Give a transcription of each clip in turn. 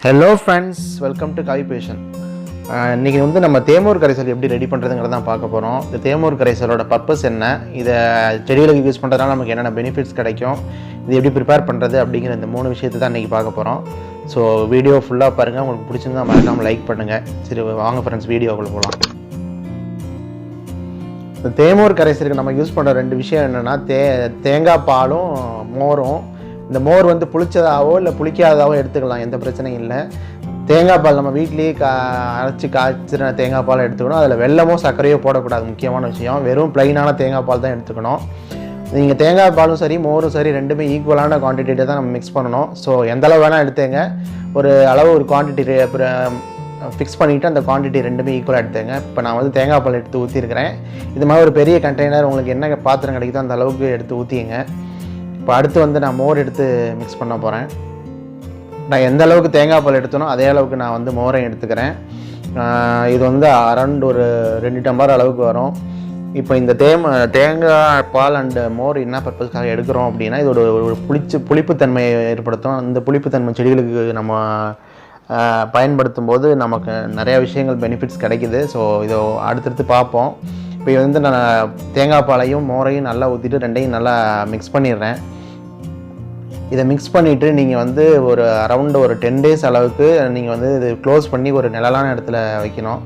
Hello friends, welcome to காவி fashion. இன்றைக்கி வந்து நம்ம தேமூர் கரைசல் எப்படி ரெடி பண்ணுறதுங்கிறத தான் பார்க்க போகிறோம். இந்த தேமூர் கரைசலோட பர்பஸ் என்ன, இதை செடிகளுக்கு யூஸ் பண்ணுறதுனால நமக்கு என்னென்ன பெனிஃபிட்ஸ் கிடைக்கும், இது எப்படி ப்ரிப்பேர் பண்ணுறது அப்படிங்கிற இந்த 3 விஷயத்தை தான் இன்றைக்கி பார்க்க போகிறோம். ஸோ வீடியோ ஃபுல்லாக பாருங்கள், உங்களுக்கு பிடிச்சிருந்தா மறக்காமல் லைக் பண்ணுங்கள். சரி வாங்க ஃப்ரெண்ட்ஸ், வீடியோக்குள்ளே போகலாம். இந்த தேமூர் கரைசலுக்கு நம்ம யூஸ் பண்ணுற 2 விஷயம் என்னென்னா தேங்காய் பாலும் மோரும். இந்த மோர் வந்து புளிச்சதாகவோ இல்லை புளிக்காததாகவோ எடுத்துக்கலாம், எந்த பிரச்சனையும் இல்லை. தேங்காய் பால் நம்ம வீட்லேயே அரைச்சி காய்ச்சின தேங்காய் பால் எடுத்துக்கணும். அதில் வெல்லமோ சர்க்கரையோ போடக்கூடாது, முக்கியமான விஷயம். வெறும் ப்ளைனான தேங்காய் பால் தான் எடுத்துக்கணும். நீங்கள் தேங்காய் பாலும் சரி மோரும் சரி ரெண்டுமே ஈக்குவலான குவான்டிட்டியை தான் நம்ம மிக்ஸ் பண்ணணும். ஸோ எந்த அளவு வேணால் எடுத்துங்க, ஒரு அளவு ஒரு குவான்டிட்டி ஃபிக்ஸ் பண்ணிவிட்டு அந்த குவான்டிட்டி ரெண்டுமே ஈக்குவலாக எடுத்துங்க. இப்போ நான் வந்து தேங்காய் பால் எடுத்து ஊற்றிருக்கிறேன். இது மாதிரி ஒரு பெரிய கண்டெய்னர் உங்களுக்கு என்ன பாத்திரம் கிடைக்குதோ அந்த அளவுக்கு எடுத்து ஊற்றிங்க. இப்போ அடுத்து வந்து நான் மோர் எடுத்து மிக்ஸ் பண்ண போகிறேன். நான் எந்த அளவுக்கு தேங்காய் பால் எடுத்தனோ அதே அளவுக்கு நான் வந்து மோரையும் எடுத்துக்கிறேன். இது வந்து அரௌண்ட் ஒரு 2 டம்ளர் அளவுக்கு வரும். இப்போ இந்த தேங்காய் பால் அண்டு மோர் என்ன பர்பஸ்க்காக எடுக்கிறோம் அப்படின்னா, இதோட ஒரு புளிப்புத்தன்மையை ஏற்படுத்தும். அந்த புளிப்புத்தன்மை செடிகளுக்கு நம்ம பயன்படுத்தும் போது நமக்கு நிறையா விஷயங்கள் பெனிஃபிட்ஸ் கிடைக்குது. ஸோ இதை அடுத்தடுத்து பார்ப்போம். இப்போ வந்து நான் தேங்காய் பாலையும் மோரையும் நல்லா ஊற்றிட்டு ரெண்டையும் நல்லா மிக்ஸ் பண்ணிடுறேன். இதை மிக்ஸ் பண்ணிவிட்டு நீங்கள் வந்து ஒரு அரௌண்ட் ஒரு 10 days அளவுக்கு நீங்கள் வந்து இது க்ளோஸ் பண்ணி ஒரு நிழலான இடத்துல வைக்கணும்.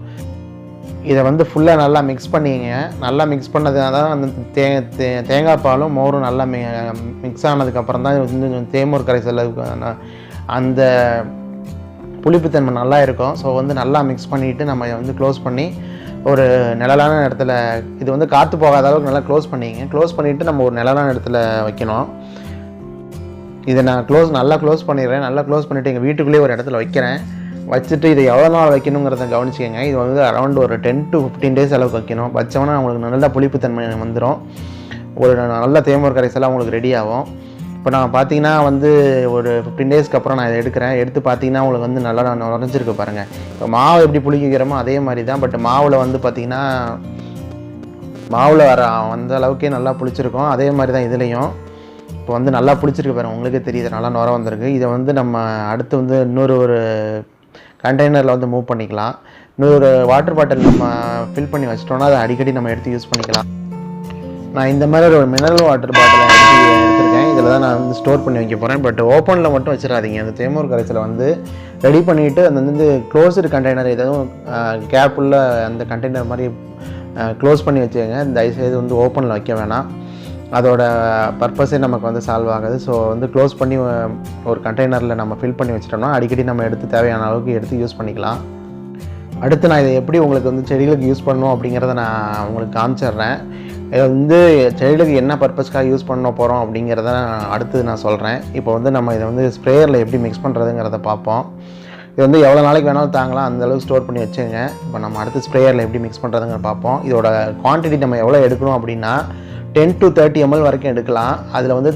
இதை வந்து ஃபுல்லாக நல்லா மிக்ஸ் பண்ணிங்க. நல்லா மிக்ஸ் பண்ணதுனால தான் அந்த தேங்காய் பாலும் மோரும் நல்லா மிக்ஸ் ஆனதுக்கப்புறம் தான் வந்து தேமூர் கரைசல் அந்த புளிப்புத்தன்மை நல்லா இருக்கும். ஸோ வந்து நல்லா மிக்ஸ் பண்ணிவிட்டு நம்ம இதை வந்து க்ளோஸ் பண்ணி ஒரு நிழலான இடத்துல, இது வந்து காற்று போகாத அளவுக்கு நல்லா க்ளோஸ் பண்ணிங்க. க்ளோஸ் பண்ணிவிட்டு நம்ம ஒரு நிழலான இடத்துல வைக்கணும். இதை நான் நல்லா க்ளோஸ் பண்ணிடுறேன். நல்லா க்ளோஸ் பண்ணிவிட்டு எங்கள் வீட்டுக்குள்ளேயே ஒரு இடத்துல வைக்கிறேன். வச்சுட்டு இதை எவ்வளோ நாள் வைக்கணுங்கிறத கவனிச்சிக்கங்க. இது வந்து அரௌண்ட் ஒரு 10 to 15 days அளவுக்கு வைக்கணும். வச்சோன்னா உங்களுக்கு நல்ல புளிப்புத்தன்மை வந்துடும். ஒரு நல்ல தேமூர் கரைசலாக உங்களுக்கு ரெடி ஆகும். இப்போ நான் பார்த்தீங்கன்னா வந்து ஒரு 15 daysக்கு அப்புறம் நான் இதை எடுத்து பார்த்தீங்கன்னா உங்களுக்கு வந்து நல்லா நுரைஞ்சிருக்கு பாருங்கள். இப்போ மாவு எப்படி புளிக்க வைக்கிறோமோ அதே மாதிரி தான். பட் மாவில் வந்து பார்த்திங்கன்னா மாவில் வந்த அளவுக்கே நல்லா புளிச்சிருக்கும். அதே மாதிரி தான் இதுலேயும் இப்போ வந்து நல்லா புளிச்சிருக்கு பாருங்கள், உங்களுக்கே தெரியுது, நல்லா நுர வந்திருக்கு. இதை வந்து நம்ம அடுத்து வந்து இன்னொரு ஒரு கண்டெய்னரில் வந்து மூவ் பண்ணிக்கலாம். இன்னொரு வாட்டர் பாட்டில் நம்ம ஃபில் பண்ணி வச்சிட்டோம்னா அதை அடிக்கடி நம்ம எடுத்து யூஸ் பண்ணிக்கலாம். நான் இந்த மாதிரி ஒரு மினரல் வாட்டர் பாட்டிலை எடுத்துருக்கேன். இதில் தான் நான் வந்து ஸ்டோர் பண்ணி வைக்க போகிறேன். பட் ஓப்பனில் மட்டும் வச்சிடாதீங்க. அந்த தேமூர் கரைசலை வந்து ரெடி பண்ணிவிட்டு அந்த வந்து க்ளோஸ்டு கண்டெய்னர், எதுவும் கேப் உள்ள அந்த கண்டெய்னர் மாதிரி க்ளோஸ் பண்ணி வச்சுக்கோங்க. தயவுசெய்து வந்து ஓப்பனில் வைக்க வேணாம், அதோட பர்பஸே நமக்கு வந்து சால்வ் ஆகுது. ஸோ வந்து க்ளோஸ் பண்ணி ஒரு கண்டெய்னரில் நம்ம ஃபில் பண்ணி வச்சிட்டோம்னா அடிக்கடி நம்ம எடுத்து தேவையான அளவுக்கு எடுத்து யூஸ் பண்ணிக்கலாம். அடுத்து நான் இதை எப்படி உங்களுக்கு வந்து செடிகளுக்கு யூஸ் பண்ணணும் அப்படிங்கிறத நான் உங்களுக்கு காமிச்சிட்றேன். இதை வந்து செடிகளுக்கு என்ன பர்பஸ்க்காக யூஸ் பண்ண போகிறோம் அப்படிங்கிறத அடுத்து நான் சொல்கிறேன். இப்போ வந்து நம்ம இதை வந்து ஸ்ப்ரேயரில் எப்படி மிக்ஸ் பண்ணுறதுங்கிறத பார்ப்போம். இது வந்து எவ்வளோ நாளைக்கு வேணாலும் தாங்கலாம், அந்தளவுக்கு ஸ்டோர் பண்ணி வச்சுங்க. இப்போ நம்ம அடுத்து ஸ்ப்ரேயரில் எப்படி மிக்ஸ் பண்ணுறதுங்கிற பார்ப்போம். இதோட குவான்டிட்டி நம்ம எவ்வளோ எடுக்கணும் அப்படின்னா 10 to 30 ml வரைக்கும் எடுக்கலாம். அதில் வந்து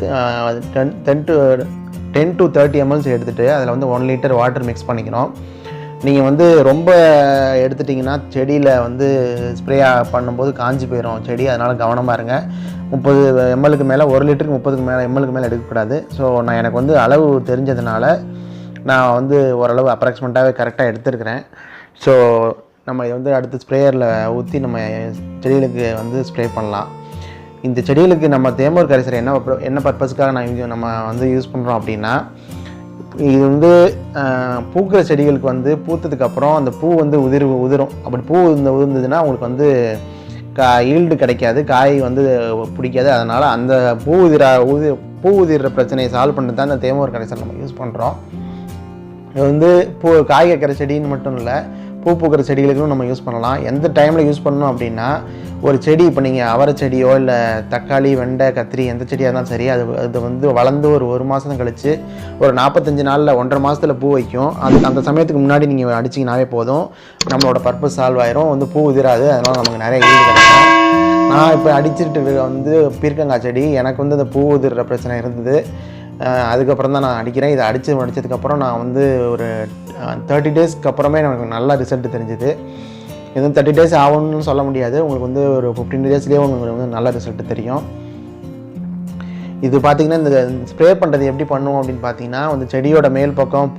10 to 30 ml எடுத்துகிட்டு அதில் வந்து 1 liter வாட்டர் மிக்ஸ் பண்ணிக்கணும். நீங்கள் வந்து ரொம்ப எடுத்துட்டிங்கன்னா செடியில் வந்து ஸ்ப்ரே பண்ணும்போது காஞ்சி போயிடும் செடி. அதனால் கவனமாக இருங்க. 30 mlக்கு மேலே, 1 லிட்டருக்கு 30 mlக்கு மேலே எடுக்கக்கூடாது. ஸோ எனக்கு வந்து அளவு தெரிஞ்சதுனால நான் வந்து ஓரளவு அப்ராக்சிமேட்டாகவே கரெக்டாக எடுத்துருக்கிறேன். ஸோ நம்ம இதை வந்து அடுத்து ஸ்ப்ரேயரில் ஊற்றி நம்ம செடிகளுக்கு வந்து ஸ்ப்ரே பண்ணலாம். இந்த செடிகளுக்கு நம்ம தேமூர் கரைசல் என்ன பர்பஸ்க்காக நம்ம வந்து யூஸ் பண்ணுறோம் அப்படின்னா, இது வந்து பூக்கிற செடிகளுக்கு வந்து பூத்ததுக்கப்புறம் அந்த பூ வந்து உதிரும். அப்படி பூ உதிர்ந்ததுன்னா உங்களுக்கு வந்து ஈல்டு கிடைக்காது, காய் வந்து பிடிக்காது. அதனால் அந்த பூ உதிர்ற பிரச்சனையை சால்வ் பண்ணுறது தான் இந்த தேமூர் கரைசல் நம்ம யூஸ் பண்ணுறோம். இது வந்து காய் வைக்கிற செடின்னு மட்டும் இல்லை, பூ பூக்கிற செடிகளுக்கும் நம்ம யூஸ் பண்ணலாம். எந்த டைமில் யூஸ் பண்ணணும் அப்படின்னா, ஒரு செடி இப்போ நீங்கள் அவரை செடியோ இல்லை தக்காளி, வெண்டை, கத்திரி எந்த செடியாக இருந்தாலும் சரி, அது வந்து வளர்ந்து ஒரு மாதம் கழித்து ஒரு 45 நாளில் 1.5 மாதத்தில் பூ வைக்கும். அந்த சமயத்துக்கு முன்னாடி நீங்கள் அடிச்சிங்கனாவே போதும், நம்மளோட பர்பஸ் சால்வ் ஆயிரும். வந்து பூ உதிராது. அதனால் நமக்கு நிறைய ஈல்டு கிடைக்கும். நான் இப்போ அடிச்சுட்டு வந்து பீர்க்கங்காய் செடி, எனக்கு வந்து அந்த பூ உதிர்ற பிரச்சனை இருந்தது. அதுக்கப்புறம் தான் நான் அடிக்கிறேன். இதை முடிச்சதுக்கப்புறம் நான் வந்து ஒரு 30 daysக்கு அப்புறமே எனக்கு நல்ல ரிசல்ட் தெரிஞ்சுது. எதுவும் 30 days ஆகும்னு சொல்ல முடியாது, உங்களுக்கு வந்து ஒரு 15 daysலேயே உங்களுக்கு வந்து நல்ல ரிசல்ட் தெரியும். இது பார்த்திங்கன்னா இந்த ஸ்ப்ரே பண்ணுறது எப்படி பண்ணுவோம் அப்படின்னு பார்த்தீங்கன்னா வந்து செடியோட மேல் பக்கம்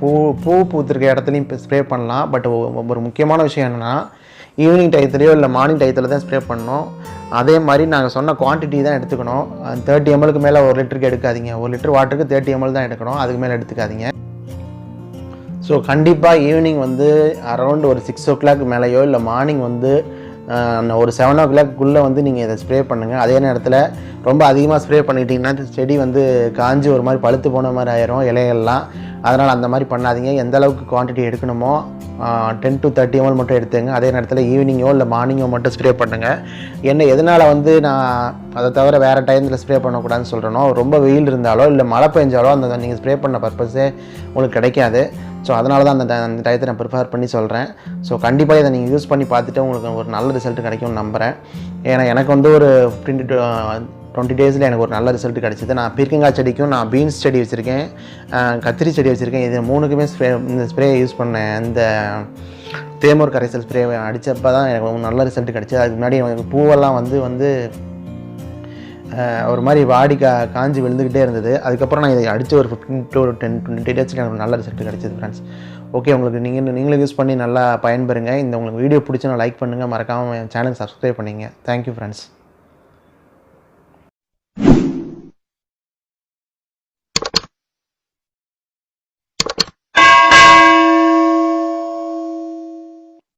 பூத்திருக்க இடத்துலையும் ஸ்ப்ரே பண்ணலாம். பட் ஒரு முக்கியமான விஷயம் என்னென்னா ஈவினிங் டயத்துலையோ இல்லை மார்னிங் டயத்தில் தான் ஸ்ப்ரே பண்ணணும். அதே மாதிரி நாங்கள் சொன்ன குவான்டிட்டி தான் எடுத்துக்கணும். 30 ml மேலே 1 லிட்டருக்கு எடுக்காதீங்க. 1 லிட்டர் வாட்டருக்கு 30 ml தான் எடுக்கணும், அதுக்கு மேலே எடுத்துக்காதீங்க. ஸோ கண்டிப்பாக ஈவினிங் வந்து அரௌண்ட் ஒரு 6 o'clock மேலேயோ இல்லை மார்னிங் வந்து ஒரு 7 o'clock வந்து நீங்கள் இதை ஸ்ப்ரே பண்ணுங்கள். அதே நேரத்தில் ரொம்ப அதிகமாக ஸ்ப்ரே பண்ணிட்டீங்கன்னா செடி வந்து காஞ்சி ஒரு மாதிரி பழுத்து போன மாதிரி ஆயிரும் இலைகள்லாம். அதனால் அந்த மாதிரி பண்ணாதீங்க. எந்த அளவுக்கு குவான்டிட்டி எடுக்கணுமோ 10 to 30 ml மட்டும் எடுத்துங்க. அதே நேரத்தில் ஈவினிங்கோ இல்லை மார்னிங்கோ மட்டும் ஸ்ப்ரே பண்ணுங்கள். எதனால் வந்து நான் அதை தவிர வேறு டைமில் ஸ்ப்ரே பண்ணக்கூடாதுன்னு சொல்கிறேனோ, ரொம்ப வெயில் இருந்தாலோ இல்லை மழை பெஞ்சாலோ அந்த நீங்கள் ஸ்ப்ரே பண்ண பர்பஸே உங்களுக்கு கிடைக்காது. ஸோ அதனால தான் அந்த டயத்தை நான் ப்ரிப்பேர் பண்ணி சொல்கிறேன். ஸோ கண்டிப்பாக இதை நீங்கள் யூஸ் பண்ணி பார்த்துட்டு உங்களுக்கு ஒரு நல்ல ரிசல்ட் கிடைக்கும்னு நம்புகிறேன். ஏன்னா எனக்கு வந்து ஒரு 15 to 20 days எனக்கு ஒரு நல்ல ரிசல்ட் கிடச்சிது. நான் பீர்க்கங்காய் செடிக்கும் நான் பீன்ஸ் செடி வச்சுருக்கேன், கத்திரி செடி வச்சுருக்கேன். இது 3க்குமே இந்த ஸ்ப்ரே யூஸ் பண்ணேன். இந்த தேமூர் கரைசல் ஸ்ப்ரே அடித்தப்போ தான் எனக்கு நல்ல ரிசல்ட் கிடச்சிது. அதுக்கு முன்னாடி எனக்கு பூவெல்லாம் வந்து ஒரு மாதிரி வாடி காஞ்சி விழுந்துக்கிட்டே இருந்தது. அதுக்கப்புறம் நான் இதை அடித்து ஒரு 15 to 20 days எனக்கு நல்ல ரிசல்ட் கிடச்சிது ஃப்ரெண்ட்ஸ். ஓகே, உங்களுக்கு நீங்களும் யூஸ் பண்ணி நல்லா பயன்பெறுங்க. உங்களுக்கு வீடியோ பிடிச்சுன்னா லைக் பண்ணுங்கள், மறக்காமல் சேனல் சப்ஸ்கிரைப் பண்ணிங்க. Thank you friends.